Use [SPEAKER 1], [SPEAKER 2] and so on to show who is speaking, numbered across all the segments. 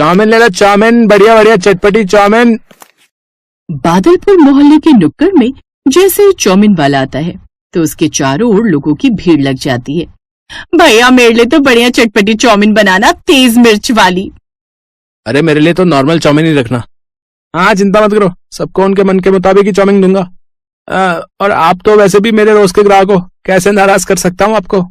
[SPEAKER 1] Chowmein ले लो, chowmein, बढ़िया बढ़िया चटपटी चाउमीन।
[SPEAKER 2] बादलपुर मोहल्ले के नुक्कड़ में जैसे ही चाउमीन वाला आता है तो उसके चारों ओर लोगों की भीड़ लग जाती है। भैया मेरे लिए तो बढ़िया चटपटी चाउमीन बनाना, तेज मिर्च वाली।
[SPEAKER 1] अरे मेरे लिए तो नॉर्मल चाउमीन ही रखना। हाँ चिंता मत करो, सबको उनके मन के मुताबिक ही चाउमीन दूंगा। और आप तो वैसे भी मेरे रोज के ग्राहक हो, कैसे नाराज कर सकता हूँ आपको।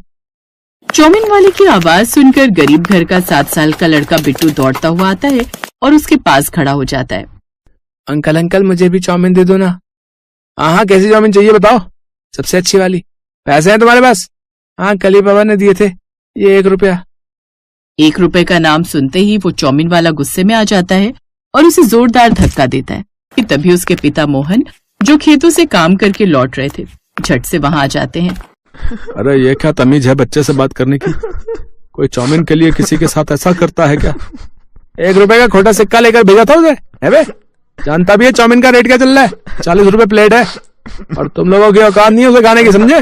[SPEAKER 2] चाउमीन वाले की आवाज सुनकर गरीब घर का 7 साल का लड़का बिट्टू दौड़ता हुआ आता है और उसके पास खड़ा हो जाता है।
[SPEAKER 1] अंकल अंकल मुझे भी चाउमीन दे दो ना। हाँ कैसी चाउमीन चाहिए बताओ, सबसे अच्छी वाली। पैसे हैं तुम्हारे पास? हाँ कल ही बाबा ने दिए थे, ये 1 रुपया।
[SPEAKER 2] 1 रुपए का नाम सुनते ही वो चाउमीन वाला गुस्से में आ जाता है और उसे जोरदार धक्का देता है कि तभी उसके पिता मोहन, जो खेतों से काम करके लौट रहे थे, झट से वहां आ जाते हैं।
[SPEAKER 1] अरे ये क्या तमीज है बच्चे से बात करने की? कोई चाउमीन के लिए किसी के साथ ऐसा करता है क्या? 1 रुपए का खोटा सिक्का लेकर भेजा था उसे, है बे? जानता भी है चाउमीन का रेट क्या चल रहा है, 40 रुपए प्लेट है, और तुम लोगों की औकात नहीं है उसे खाने की, समझे?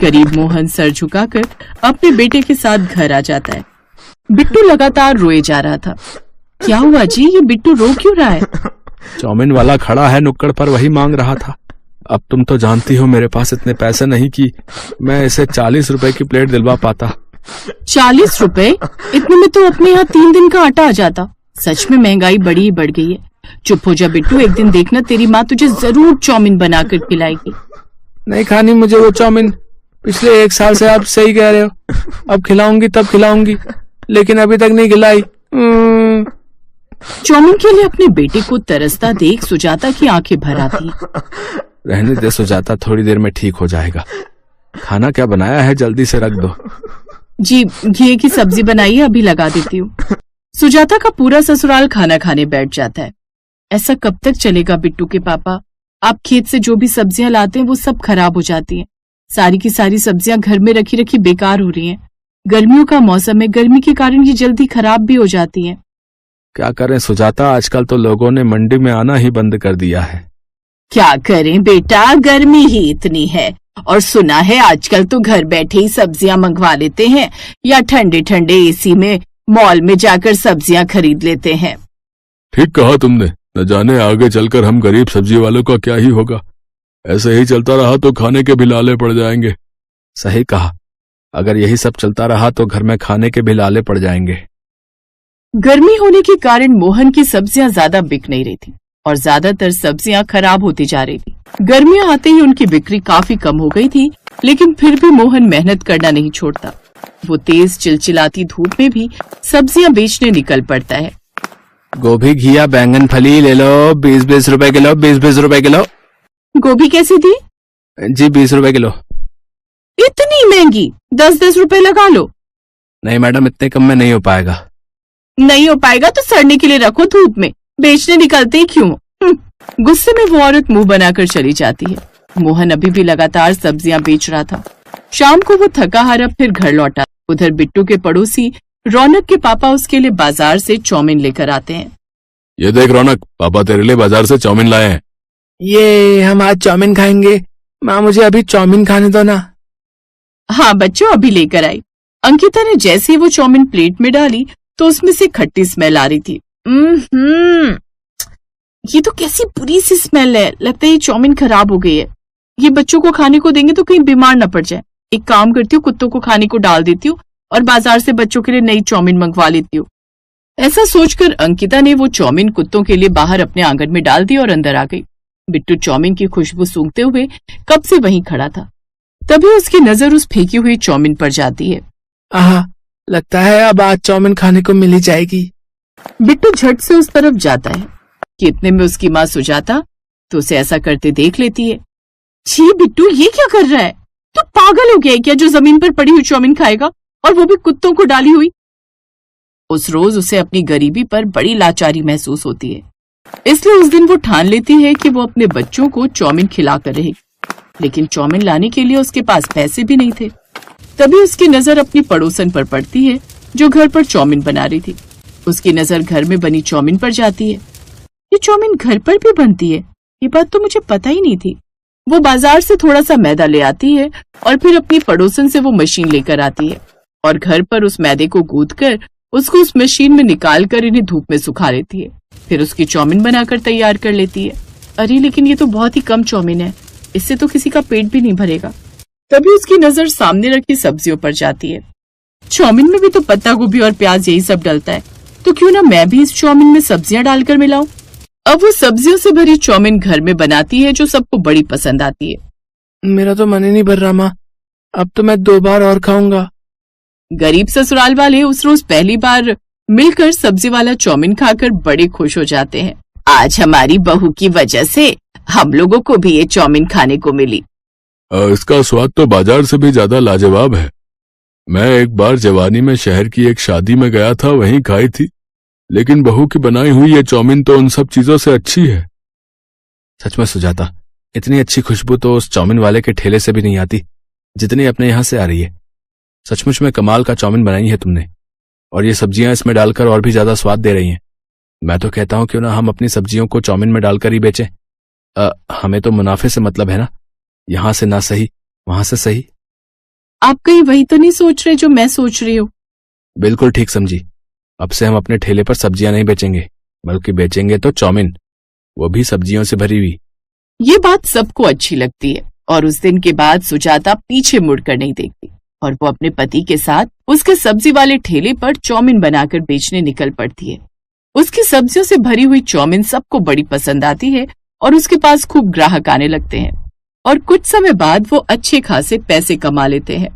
[SPEAKER 2] गरीब मोहन सर झुकाकर अपने बेटे के साथ घर आ जाता है। बिट्टू लगातार रोए जा रहा था। क्या हुआ जी, ये बिट्टू रो क्यों रहा है?
[SPEAKER 1] चाउमीन वाला खड़ा है नुक्कड़ पर, वही मांग रहा था। अब तुम तो जानती हो मेरे पास इतने पैसे नहीं कि मैं इसे 40 रुपए की प्लेट दिलवा पाता।
[SPEAKER 2] 40 रुपए? इतने में तो अपने यहाँ 3 दिन का आटा आ जाता। सच में महंगाई बड़ी ही बढ़ गई है। चुप हो जा बिट्टू, एक दिन देखना तेरी माँ तुझे जरूर चाउमीन बना कर खिलाएगी। नहीं
[SPEAKER 1] खानी मुझे वो चाउमीन, पिछले 1 साल से आप सही कह रहे हो। अब खिलाऊंगी तब खिलाऊंगी, लेकिन अभी तक नहीं खिलाई।
[SPEAKER 2] चाउमीन के लिए अपने बेटे को तरसता देख सुजाता की आंखें भर आती हैं।
[SPEAKER 1] रहने दे सुजाता, थोड़ी देर में ठीक हो जाएगा। खाना क्या बनाया है, जल्दी से रख दो।
[SPEAKER 2] जी घी की सब्जी बनाई है, अभी लगा देती हूँ। सुजाता का पूरा ससुराल खाना खाने बैठ जाता है। ऐसा कब तक चलेगा बिट्टू के पापा? आप खेत से जो भी सब्जियां लाते हैं वो सब खराब हो जाती हैं। सारी की सारी सब्जियां घर में रखी रखी बेकार हो रही हैं। गर्मियों का मौसम है, गर्मी के कारण ये जल्दी खराब भी हो जाती हैं।
[SPEAKER 1] क्या करें सुजाता, आजकल तो लोगों ने मंडी में आना ही बंद कर दिया है।
[SPEAKER 2] क्या करें बेटा, गर्मी ही इतनी है, और सुना है आजकल तो घर बैठे ही सब्जियां मंगवा लेते हैं या ठंडे ठंडे एसी में मॉल में जाकर सब्जियां खरीद लेते हैं।
[SPEAKER 1] ठीक कहा तुमने, न जाने आगे चलकर हम गरीब सब्जी वालों का क्या ही होगा। ऐसे ही चलता रहा तो खाने के भी लाले पड़ जाएंगे। सही कहा, अगर यही सब चलता रहा तो घर में खाने के भी लाले पड़ जाएंगे।
[SPEAKER 2] गर्मी होने के कारण मोहन की सब्जियां ज्यादा बिक नहीं रही थी और ज्यादातर सब्जियां खराब होती जा रही थी। गर्मियां आते ही उनकी बिक्री काफी कम हो गई थी, लेकिन फिर भी मोहन मेहनत करना नहीं छोड़ता। वो तेज चिलचिलाती धूप में भी सब्जियां बेचने निकल पड़ता है।
[SPEAKER 1] गोभी, घिया, बैंगन फली ले लो, 20-20 रुपए किलो, 20-20 रुपए किलो।
[SPEAKER 2] गोभी कैसी थी
[SPEAKER 1] जी? 20 रुपए किलो।
[SPEAKER 2] इतनी महंगी? 10-10 रुपए लगा लो।
[SPEAKER 1] नहीं मैडम, इतने कम में नहीं हो पाएगा।
[SPEAKER 2] नहीं हो पाएगा तो सड़ने के लिए रखो धूप में, बेचने निकलते ही क्यों? गुस्से में वो औरत मुंह बनाकर चली जाती है। मोहन अभी भी लगातार सब्जियां बेच रहा था। शाम को वो थका हारा फिर घर लौटा। उधर बिट्टू के पड़ोसी रौनक के पापा उसके लिए बाजार से चाउमीन लेकर आते हैं।
[SPEAKER 1] ये देख रौनक, पापा तेरे लिए बाजार से चाउमीन लाए हैं। ये हम आज चाउमीन खाएंगे। माँ मुझे अभी चाउमीन खाने दो ना।
[SPEAKER 2] हाँ बच्चों, अभी लेकर आई। अंकिता ने जैसे ही वो चाउमीन प्लेट में डाली तो उसमें से खट्टी स्मेल आ रही थी। ये तो कैसी बुरी सी स्मेल है, लगता है ये चाउमीन खराब हो गई है। ये बच्चों को खाने को देंगे तो कहीं बीमार न पड़ जाए। एक काम करती हूँ, कुत्तों को खाने को डाल देती हूँ और बाजार से बच्चों के लिए नई चाउमीन मंगवा लेती हूँ। ऐसा सोचकर अंकिता ने वो चाउमीन कुत्तों के लिए बाहर अपने आंगन में डाल दी और अंदर आ गई। बिट्टू चाउमीन की खुशबू सूंघते हुए कब से वहीं खड़ा था। तभी उसकी नजर उस फेंकी हुई चाउमीन पर जाती है।
[SPEAKER 1] आहा, लगता है अब आज चाउमीन खाने को मिल ही जाएगी।
[SPEAKER 2] बिट्टू झट से उस तरफ जाता है कि इतने में उसकी माँ सुजाता तो उसे ऐसा करते देख लेती है। छी बिट्टू, ये क्या कर रहा है? तो पागल हो गया है क्या, जो जमीन पर पड़ी हुई चाउमीन खाएगा, और वो भी कुत्तों को डाली हुई? उस रोज उसे अपनी गरीबी पर बड़ी लाचारी महसूस होती है, इसलिए उस दिन वो ठान लेती है कि वो अपने बच्चों को चाउमीन खिलाकर रहेगी। लेकिन चाउमीन लाने के लिए उसके पास पैसे भी नहीं थे। तभी उसकी नजर अपनी पड़ोसन पर पड़ती है जो घर पर चाउमीन बना रही थी। उसकी नजर घर में बनी चाउमीन पर जाती है। ये चाउमीन घर पर भी बनती है, ये बात तो मुझे पता ही नहीं थी। वो बाजार से थोड़ा सा मैदा ले आती है और फिर अपनी पड़ोसन से वो मशीन लेकर आती है और घर पर उस मैदे को गूंथकर उसको उस मशीन में निकाल कर इन्हें धूप में सुखा लेती है। फिर उसकी चाउमीन बनाकर तैयार कर लेती है। अरे लेकिन ये तो बहुत ही कम चाउमीन है, इससे तो किसी का पेट भी नहीं भरेगा। तभी उसकी नजर सामने रखी सब्जियों पर जाती है। चाउमीन में भी तो पत्ता गोभी और प्याज यही सब डलता है, तो क्यों ना मैं भी इस चाउमीन में सब्जियां डालकर मिलाऊं। अब वो सब्जियों से भरी चाउमीन घर में बनाती है, जो सबको बड़ी पसंद आती है।
[SPEAKER 1] मेरा तो मन ही नहीं भर रहा माँ, अब तो मैं 2 बार और खाऊंगा।
[SPEAKER 2] गरीब ससुराल वाले उस रोज पहली बार मिलकर सब्जी वाला चाउमीन खाकर बड़े खुश हो जाते हैं। आज हमारी बहू की वजह से हम लोगों को भी ये चाउमीन खाने को मिली।
[SPEAKER 1] इसका स्वाद तो बाजार से भी ज्यादा लाजवाब है। मैं एक बार जवानी में शहर की एक शादी में गया था, वहीं खाई थी, लेकिन बहू की बनाई हुई ये चाउमीन तो उन सब चीजों से अच्छी है। सच में सुजाता, इतनी अच्छी खुशबू तो उस चाउमीन वाले के ठेले से भी नहीं आती जितनी अपने यहाँ से आ रही है। सचमुच में कमाल का चाउमीन बनाई है तुमने, और ये सब्जियां इसमें डालकर और भी ज्यादा स्वाद दे रही हैं। मैं तो कहता हूं क्यों ना हम अपनी सब्जियों को चाउमीन में डालकर ही बेचें। हमें तो मुनाफे से मतलब है ना, यहां से ना सही वहां से सही।
[SPEAKER 2] आप कहीं वही तो नहीं सोच रहे जो मैं सोच रही हूँ?
[SPEAKER 1] बिल्कुल ठीक समझी। अब से हम अपने ठेले पर सब्जियां नहीं बेचेंगे, बल्कि बेचेंगे तो चाउमीन, वो भी सब्जियों से भरी हुई।
[SPEAKER 2] ये बात सबको अच्छी लगती है और उस दिन के बाद सुजाता पीछे मुड़कर नहीं देखती और वो अपने पति के साथ उसके सब्जी वाले ठेले पर चाउमीन बनाकर बेचने निकल पड़ती है। उसकी सब्जियों से भरी हुई चाउमीन सबको बड़ी पसंद आती है और उसके पास खूब ग्राहक आने लगते हैं और कुछ समय बाद वो अच्छे खासे पैसे कमा लेते हैं।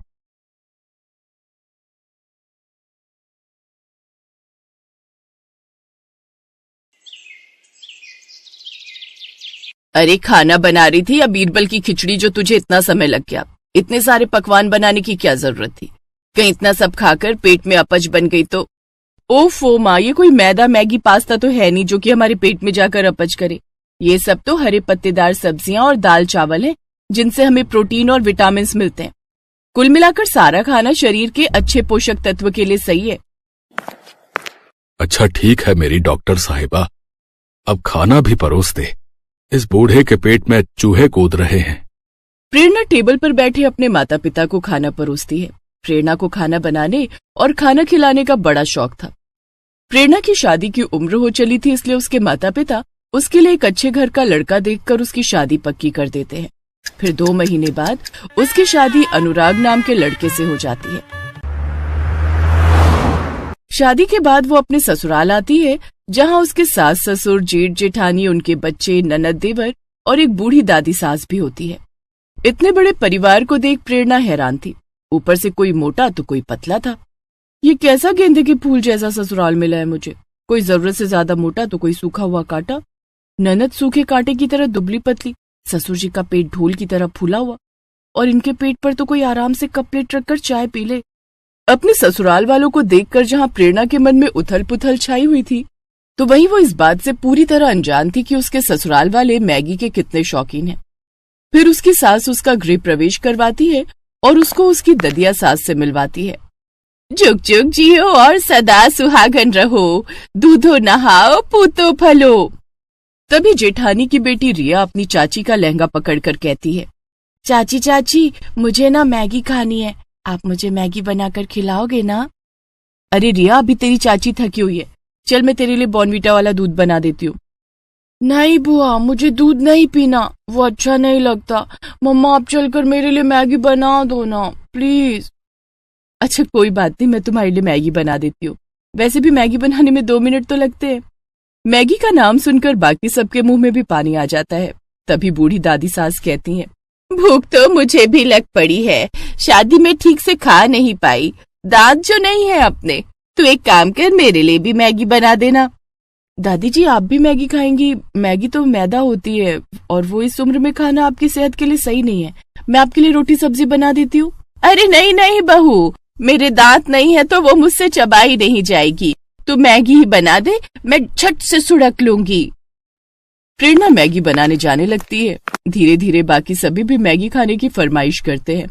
[SPEAKER 2] अरे खाना बना रही थी या बीरबल की खिचड़ी जो तुझे इतना समय लग गया? इतने सारे पकवान बनाने की क्या जरूरत थी? कहीं इतना सब खाकर पेट में अपच बन गई तो? ओफो माँ, ये कोई मैदा मैगी पास्ता तो है नहीं जो कि हमारे पेट में जाकर अपच करे। ये सब तो हरे पत्तेदार सब्जियां और दाल चावल हैं, जिनसे हमें प्रोटीन और विटामिन मिलते हैं। कुल मिलाकर सारा खाना शरीर के अच्छे पोषक तत्व के लिए सही है।
[SPEAKER 1] अच्छा ठीक है मेरी डॉक्टर साहिबा, अब खाना भी परोस दे, इस बूढ़े के पेट में चूहे कूद रहे हैं।
[SPEAKER 2] प्रेरणा टेबल पर बैठे अपने माता पिता को खाना परोसती है। प्रेरणा को खाना बनाने और खाना खिलाने का बड़ा शौक था। प्रेरणा की शादी की उम्र हो चली थी, इसलिए उसके माता पिता उसके लिए एक अच्छे घर का लड़का देखकर उसकी शादी पक्की कर देते हैं। फिर 2 महीने बाद उसकी शादी अनुराग नाम के लड़के से हो जाती है। शादी के बाद वो अपने ससुराल आती है, जहाँ उसके सास ससुर, जेठ जेठानी, उनके बच्चे, ननद देवर और एक बूढ़ी दादी सास भी होती है। इतने बड़े परिवार को देख प्रेरणा हैरान थी। ऊपर से कोई मोटा तो कोई पतला था। ये कैसा गेंदे के फूल जैसा ससुराल मिला है मुझे, कोई जरूरत से ज्यादा मोटा तो कोई सूखा हुआ कांटा। ननद सूखे कांटे की तरह दुबली पतली, ससुर जी का पेट ढोल की तरह फूला हुआ, और इनके पेट पर तो कोई आराम से कप प्लेट रखकर चाय पी ले। अपने ससुराल वालों को देखकर जहाँ प्रेरणा के मन में उथल पुथल छाई हुई थी, तो वहीं वो इस बात से पूरी तरह अनजान थी कि उसके ससुराल वाले मैगी के कितने शौकीन हैं। फिर उसकी सास उसका गृह प्रवेश करवाती है और उसको उसकी ददिया सास से मिलवाती है। जुग जुग जियो और सदा सुहागन रहो, दूधो नहाओ पूतो फलो। तभी जेठानी की बेटी रिया अपनी चाची का लहंगा पकड़कर कहती है, चाची चाची मुझे ना मैगी खानी है, आप मुझे मैगी बनाकर खिलाओगे ना? अरे रिया, अभी तेरी चाची थकी हुई है, चल मैं तेरे लिए बॉर्नवीटा वाला दूध बना देती हूँ। नहीं बुआ, मुझे दूध नहीं पीना, वो अच्छा नहीं लगता। मम्मा आप चलकर मेरे लिए मैगी बना दो ना प्लीज। अच्छा कोई बात नहीं, मैं तुम्हारे लिए मैगी बना देती हूँ। वैसे भी मैगी बनाने में 2 मिनट तो लगते हैं। मैगी का नाम सुनकर बाकी सबके मुंह में भी पानी आ जाता है। तभी बूढ़ी दादी सास कहती हैं, भूख तो मुझे भी लग पड़ी है, शादी में ठीक से खा नहीं पाई, दांत जो नहीं है अपने, तो एक काम कर मेरे लिए भी मैगी बना देना। दादी जी आप भी मैगी खाएंगी? मैगी तो मैदा होती है और वो इस उम्र में खाना आपकी सेहत के लिए सही नहीं है। मैं आपके लिए रोटी सब्जी बना देती हूँ। अरे नहीं नहीं बहू, मेरे दांत नहीं है तो वो मुझसे चबाई नहीं जाएगी, तू मैगी ही बना दे, मैं झट से सुड़क लूंगी। प्रेरणा मैगी बनाने जाने लगती है। धीरे धीरे बाकी सभी भी मैगी खाने की फरमाइश करते हैं।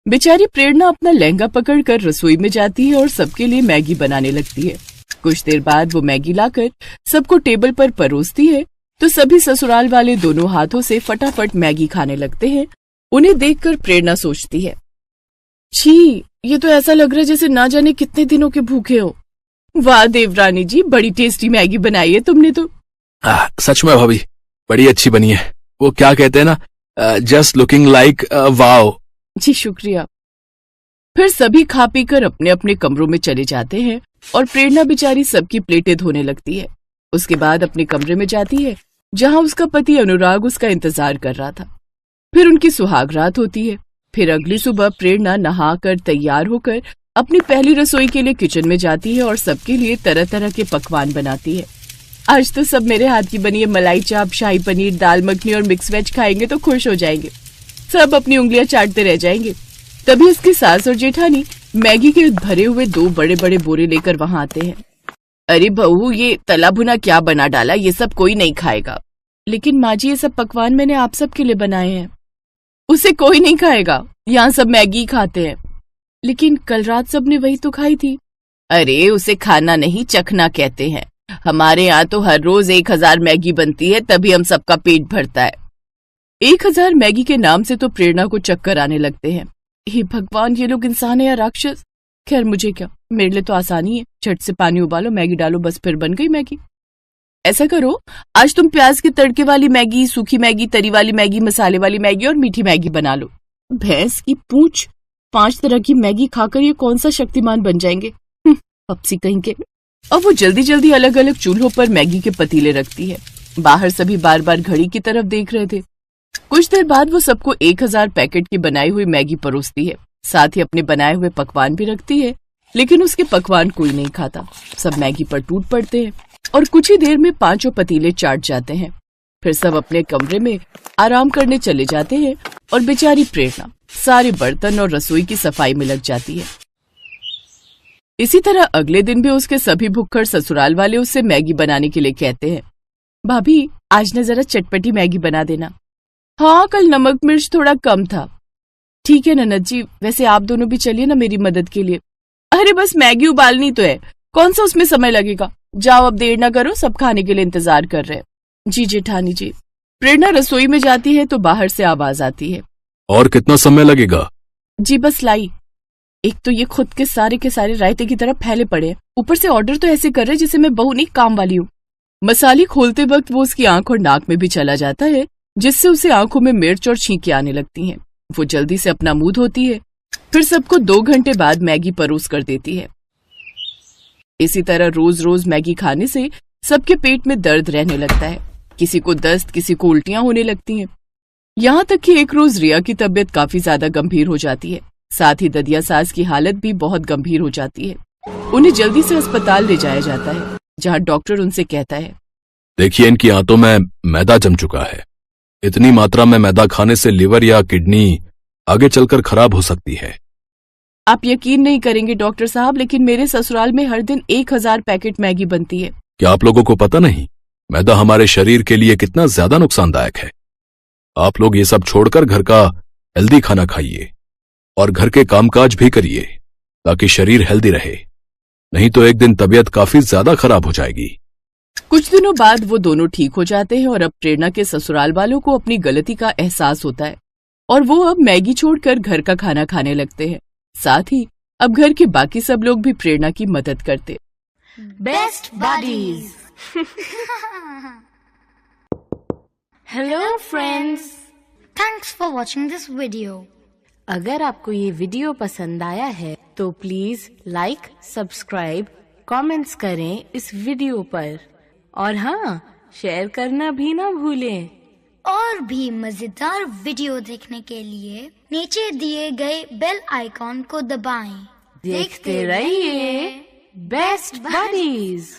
[SPEAKER 2] बेचारी प्रेरणा अपना लहंगा पकड़कर रसोई में जाती है और सबके लिए मैगी बनाने लगती है। कुछ देर बाद वो मैगी लाकर सबको टेबल पर परोसती है, तो सभी ससुराल वाले दोनों हाथों से फटाफट मैगी खाने लगते हैं। उन्हें देखकर प्रेरणा सोचती है, छी, ये तो ऐसा लग रहा है जैसे ना जाने कितने दिनों के भूखे हो। वाह देवरानी जी, बड़ी टेस्टी मैगी बनाई है तुमने तो।
[SPEAKER 1] सच में भाभी बड़ी अच्छी बनी है। वो क्या कहते हैं ना, जस्ट लुकिंग लाइक वाओ।
[SPEAKER 2] जी शुक्रिया। फिर सभी खा पी कर अपने अपने कमरों में चले जाते हैं और प्रेरणा बेचारी सबकी प्लेटें धोने लगती है। उसके बाद अपने कमरे में जाती है जहां उसका पति अनुराग उसका इंतजार कर रहा था। फिर उनकी सुहाग रात होती है। फिर अगली सुबह प्रेरणा नहाकर तैयार होकर अपनी पहली रसोई के लिए किचन में जाती है और सबके लिए तरह तरह के पकवान बनाती है। आज तो सब मेरे हाथ की बनी है मलाई चाप, शाही पनीर, दाल मखनी और मिक्स वेज खाएंगे तो खुश हो जाएंगे। सब अपनी उंगलियां चाटते रह जाएंगे। तभी उसकी सास और जेठानी मैगी के भरे हुए 2 बड़े बड़े बोरे लेकर वहां आते हैं। अरे बहू, ये तला भुना क्या बना डाला, ये सब कोई नहीं खाएगा। लेकिन माँ जी, ये सब पकवान मैंने आप सबके लिए बनाए हैं। उसे कोई नहीं खाएगा, यहाँ सब मैगी खाते हैं। लेकिन कल रात सबने वही तो खाई थी। अरे उसे खाना नहीं, चखना कहते हैं। हमारे यहाँ तो हर रोज 1000 मैगी बनती है, तभी हम सबका पेट भरता है। 1000 मैगी के नाम से तो प्रेरणा को चक्कर आने लगते हैं। हे भगवान, ये लोग इंसान है या राक्षस? खैर मुझे क्या, मेरे लिए तो आसानी है, झट से पानी उबालो, मैगी डालो, बस फिर बन गई मैगी। ऐसा करो, आज तुम प्याज के तड़के वाली मैगी, सूखी मैगी, तरी वाली मैगी, मसाले वाली मैगी और मीठी मैगी बना लो। भैंस की पूंछ, 5 तरह की मैगी खाकर ये कौन सा शक्तिमान बन जाएंगे, पपसी कहीं के। और वो जल्दी जल्दी अलग अलग चूल्हों पर मैगी के पतीले रखती है। बाहर सभी बार बार घड़ी की तरफ देख रहे थे। कुछ देर बाद वो सबको 1000 पैकेट की बनाई हुई मैगी परोसती है। साथ ही अपने बनाए हुए पकवान भी रखती है। लेकिन उसके पकवान कोई नहीं खाता। सब मैगी पर टूट पड़ते हैं और कुछ ही देर में 5 पतीले चाट जाते हैं। फिर सब अपने कमरे में आराम करने चले जाते हैं और बेचारी प्रेरणा सारे बर्तन और रसोई की सफाई में लग जाती है। इसी तरह अगले दिन भी उसके सभी भुक्खड़ ससुराल वाले उससे मैगी बनाने के लिए कहते हैं। भाभी, आज न जरा चटपटी मैगी बना देना। हाँ, कल नमक मिर्च थोड़ा कम था। ठीक है ननद जी, वैसे आप दोनों भी चलिए ना मेरी मदद के लिए। अरे बस मैगी उबालनी तो है, कौन सा उसमें समय लगेगा। जाओ अब देर न करो, सब खाने के लिए इंतजार कर रहे हैं। जी जेठानी जी। प्रेरणा रसोई में जाती है तो बाहर से आवाज आती है।
[SPEAKER 1] और कितना समय लगेगा?
[SPEAKER 2] जी बस लाई। एक तो ये खुद के सारे रायते की तरह फैले पड़े हैं, ऊपर से ऑर्डर तो ऐसे कर रहे जैसे मैं बहू नहीं काम वाली हूँ। मसाले खोलते वक्त वो उसकी आंख और नाक में भी चला जाता है, जिससे उसे आंखों में मिर्च और छींकें आने लगती हैं। वो जल्दी से अपना मुंह धोती है, फिर सबको 2 घंटे बाद मैगी परोस कर देती है। इसी तरह रोज रोज मैगी खाने से सबके पेट में दर्द रहने लगता है। किसी को दस्त, किसी को उल्टियां होने लगती हैं। यहाँ तक कि एक रोज रिया की तबीयत काफी ज्यादा गंभीर हो जाती है। साथ ही ददिया सास की हालत भी बहुत गंभीर हो जाती है। उन्हें जल्दी से अस्पताल ले जाया जाता है, जहाँ डॉक्टर उनसे कहता है,
[SPEAKER 1] देखिए इनकी आंतों में मैदा जम चुका है। इतनी मात्रा में मैदा खाने से लिवर या किडनी आगे चलकर खराब हो सकती है।
[SPEAKER 2] आप यकीन नहीं करेंगे डॉक्टर साहब, लेकिन मेरे ससुराल में हर दिन 1000 पैकेट मैगी बनती है।
[SPEAKER 1] क्या आप लोगों को पता नहीं मैदा हमारे शरीर के लिए कितना ज्यादा नुकसानदायक है? आप लोग ये सब छोड़कर घर का हेल्दी खाना खाइए और घर के कामकाज भी करिए ताकि शरीर हेल्दी रहे, नहीं तो एक दिन तबीयत काफी ज्यादा खराब हो जाएगी।
[SPEAKER 2] कुछ दिनों बाद वो दोनों ठीक हो जाते हैं और अब प्रेरणा के ससुराल वालों को अपनी गलती का एहसास होता है और वो अब मैगी छोड़कर घर का खाना खाने लगते हैं। साथ ही अब घर के बाकी सब लोग भी प्रेरणा की मदद करते।
[SPEAKER 3] Best buddies. Hello friends,
[SPEAKER 4] thanks for watching this video.
[SPEAKER 3] अगर आपको ये वीडियो पसंद आया है तो प्लीज लाइक, सब्सक्राइब, कमेंट्स करें इस वीडियो पर और हाँ, शेयर करना भी ना भूलें।
[SPEAKER 4] और भी मजेदार वीडियो देखने के लिए नीचे दिए गए बेल आइकॉन को दबाएं।
[SPEAKER 3] देखते रहिए बेस्ट बडीज।